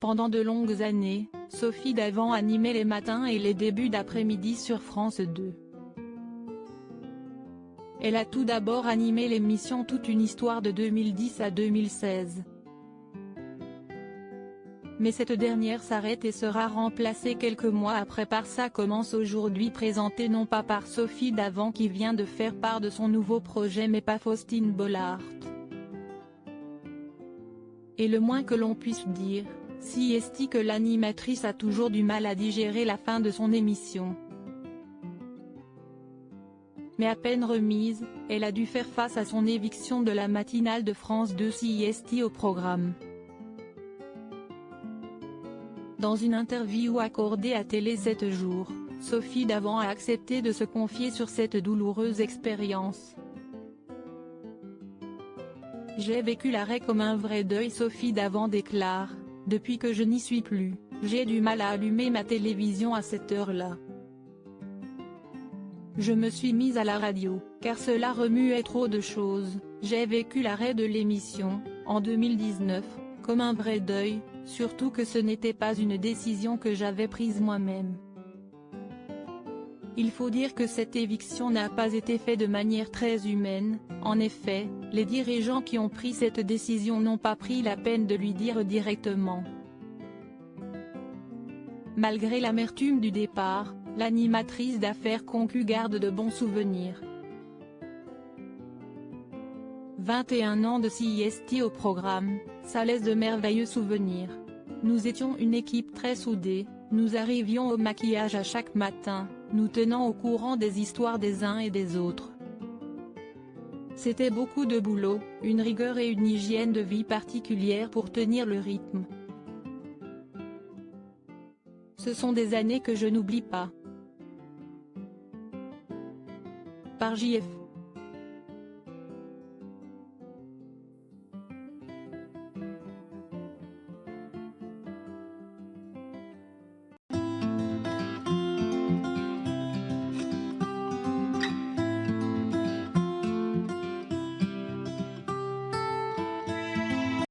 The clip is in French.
Pendant de longues années, Sophie Davant animait les matins et les débuts d'après-midi sur France 2. Elle a tout d'abord animé l'émission Toute une histoire de 2010 à 2016. Mais cette dernière s'arrête et sera remplacée quelques mois après par Ça commence aujourd'hui, présenté non pas par Sophie Davant qui vient de faire part de son nouveau projet mais par Faustine Bollaert. Et le moins que l'on puisse dire, si est que l'animatrice a toujours du mal à digérer la fin de son émission. Mais à peine remise, elle a dû faire face à son éviction de la matinale de France 2 CIST au programme. Dans une interview accordée à Télé 7 jours, Sophie Davant a accepté de se confier sur cette douloureuse expérience. J'ai vécu l'arrêt comme un vrai deuil. Sophie Davant déclare, « Depuis que je n'y suis plus, j'ai du mal à allumer ma télévision à cette heure-là. Je me suis mise à la radio, car cela remuait trop de choses. J'ai vécu l'arrêt de l'émission, en 2019, comme un vrai deuil, surtout que ce n'était pas une décision que j'avais prise moi-même. Il faut dire que cette éviction n'a pas été faite de manière très humaine. En effet, les dirigeants qui ont pris cette décision n'ont pas pris la peine de lui dire directement. » Malgré l'amertume du départ, l'animatrice d'affaires conclut garde de bons souvenirs. 21 ans de CIST au programme, ça laisse de merveilleux souvenirs. Nous étions une équipe très soudée, nous arrivions au maquillage à chaque matin, nous tenant au courant des histoires des uns et des autres. C'était beaucoup de boulot, une rigueur et une hygiène de vie particulière pour tenir le rythme. Ce sont des années que je n'oublie pas. Par JF.